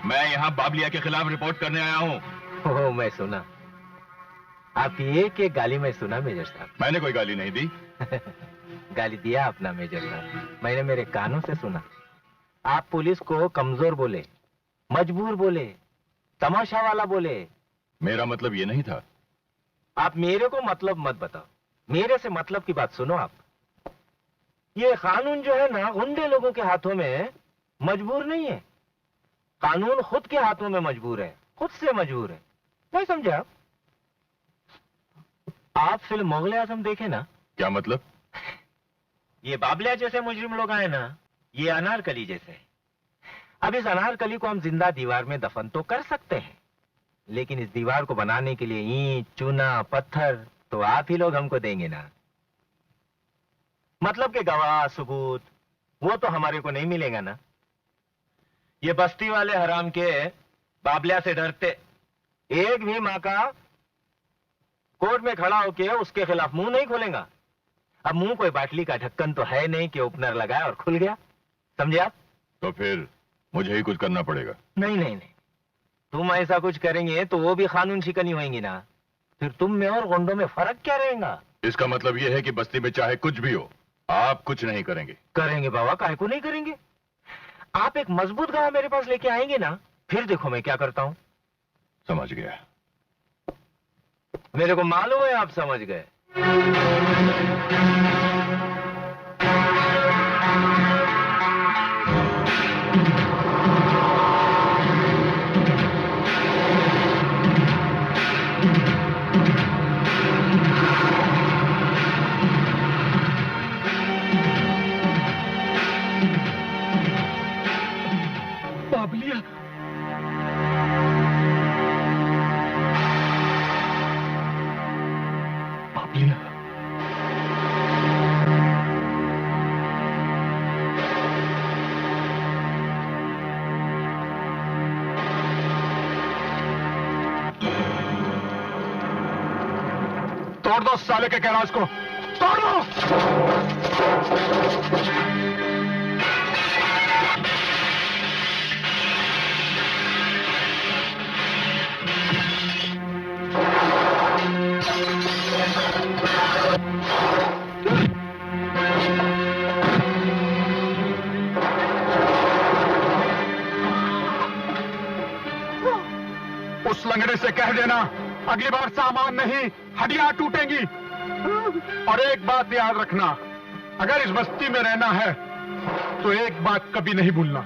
मैं यहाँ बाबलिया के खिलाफ रिपोर्ट करने आया हूँ। ओह, मैं सुना। आप एक गाली में सुना मेजर साहब। मैंने कोई गाली नहीं दी। गाली दिया अपना मेजर साहब, मैंने मेरे कानों से सुना। आप पुलिस को कमजोर बोले, मजबूर बोले, तमाशा वाला बोले। मेरा मतलब ये नहीं था। आप मेरे को मतलब मत बताओ, मेरे से मतलब की बात सुनो आप। ये कानून जो है ना, गुंडे लोगों के हाथों में मजबूर नहीं है। कानून खुद के हाथों में मजबूर है, खुद से मजबूर है। नहीं समझे आप? आप फिल्म मुगल आजम देखे ना? क्या मतलब? ये बाबलिया जैसे मुजरिम लोग आए ना, ये अनारकली जैसे। अब इस अनारकली को हम जिंदा दीवार में दफन तो कर सकते हैं, लेकिन इस दीवार को बनाने के लिए ईंट, चूना, पत्थर तो आप ही लोग हमको देंगे ना। मतलब के गवाह, सबूत वो तो हमारे को नहीं मिलेगा ना। ये बस्ती वाले हराम के बाबलिया से डरते। एक भी माँ का कोर्ट में खड़ा होके उसके खिलाफ मुंह नहीं खोलेगा। अब मुंह कोई बाटली का ढक्कन तो है नहीं कि ओपनर लगाया और खुल गया। समझे आप? तो फिर मुझे ही कुछ करना पड़ेगा। नहीं नहीं नहीं, तुम ऐसा कुछ करेंगे तो वो भी कानून शिकनी होंगी ना। फिर तुम में और गुंडों में फर्क क्या रहेगा? इसका मतलब यह है कि बस्ती में चाहे कुछ भी हो, आप कुछ नहीं करेंगे। करेंगे बाबा, काहे को नहीं करेंगे। आप एक मजबूत गवाह मेरे पास लेके आएंगे ना, फिर देखो मैं क्या करता हूं। समझ गया। मेरे को मालूम है आप समझ गए। बाबलिया, बाबलिया, तोड़ दो साले के कैलाश को, तोड़ दो। उस लंगड़े से कह देना अगली बार सामान नहीं, हड्डियां टूटेंगी। और एक बात याद रखना, अगर इस बस्ती में रहना है तो एक बात कभी नहीं भूलना,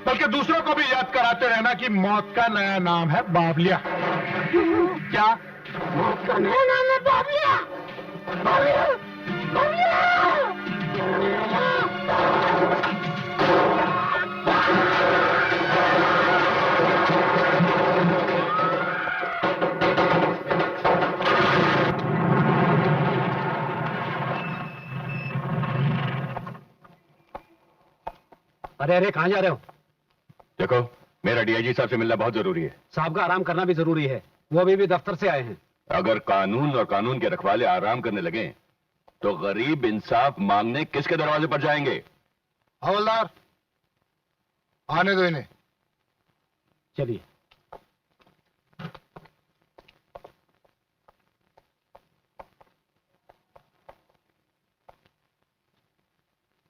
बल्कि दूसरों को भी याद कराते रहना कि मौत का नया नाम है बाबलिया। क्या? मौत का नया नाम है बाबलिया। बाबलिया, बाबलिया। अरे अरे, कहां जा रहे हो? देखो, मेरा डीआईजी साहब से मिलना बहुत जरूरी है। साहब का आराम करना भी जरूरी है, वो अभी भी दफ्तर से आए हैं। अगर कानून और कानून के रखवाले आराम करने लगे तो गरीब इंसाफ मांगने किसके दरवाजे पर जाएंगे? हवलदार, आने दो इन्हें। चलिए।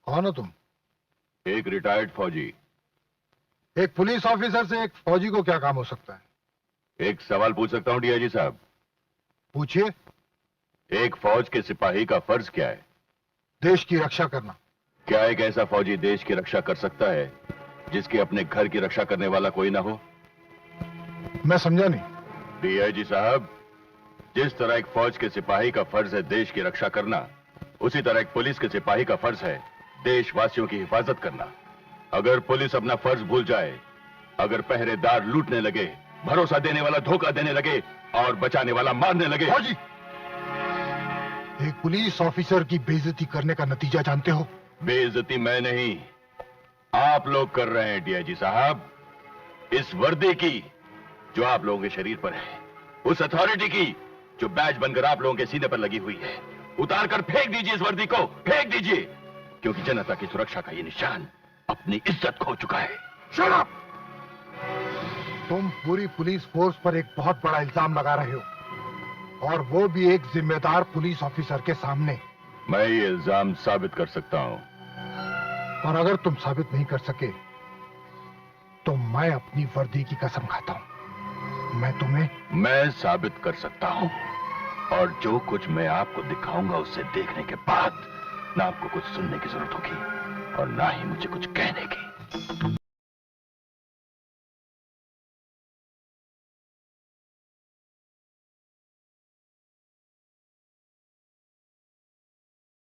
कौन हो तुम? एक रिटायर्ड फौजी। एक पुलिस ऑफिसर से एक फौजी को क्या काम हो सकता है? एक सवाल पूछ सकता हूं डीआईजी साहब? पूछिए। एक फौज के सिपाही का फर्ज क्या है? देश की रक्षा करना। क्या एक ऐसा फौजी देश की रक्षा कर सकता है जिसके अपने घर की रक्षा करने वाला कोई ना हो? मैं समझा नहीं। डीआईजी साहब, जिस तरह एक फौज के सिपाही का फर्ज है देश की रक्षा करना, उसी तरह एक पुलिस के सिपाही का फर्ज है देशवासियों की हिफाजत करना। अगर पुलिस अपना फर्ज भूल जाए, अगर पहरेदार लूटने लगे, भरोसा देने वाला धोखा देने लगे और बचाने वाला मारने लगे। फौजी, एक पुलिस ऑफिसर की बेइज्जती करने का नतीजा जानते हो? बेइज्जती मैं नहीं, आप लोग कर रहे हैं डीआईजी साहब। इस वर्दी की जो आप लोगों के शरीर पर है, उस अथॉरिटी की जो बैज बनकर आप लोगों के सीने पर लगी हुई है, उतार कर फेंक दीजिए इस वर्दी को, फेंक दीजिए, क्योंकि जनता की सुरक्षा का ये निशान अपनी इज्जत खो चुका है। Shut up! तुम पूरी पुलिस फोर्स पर एक बहुत बड़ा इल्जाम लगा रहे हो, और वो भी एक जिम्मेदार पुलिस ऑफिसर के सामने। मैं ये इल्जाम साबित कर सकता हूं। और अगर तुम साबित नहीं कर सके तो मैं अपनी वर्दी की कसम खाता हूं, मैं साबित कर सकता हूं, और जो कुछ मैं आपको दिखाऊंगा उसे देखने के बाद ना आपको कुछ सुनने की जरूरत होगी और ना ही मुझे कुछ कहने की।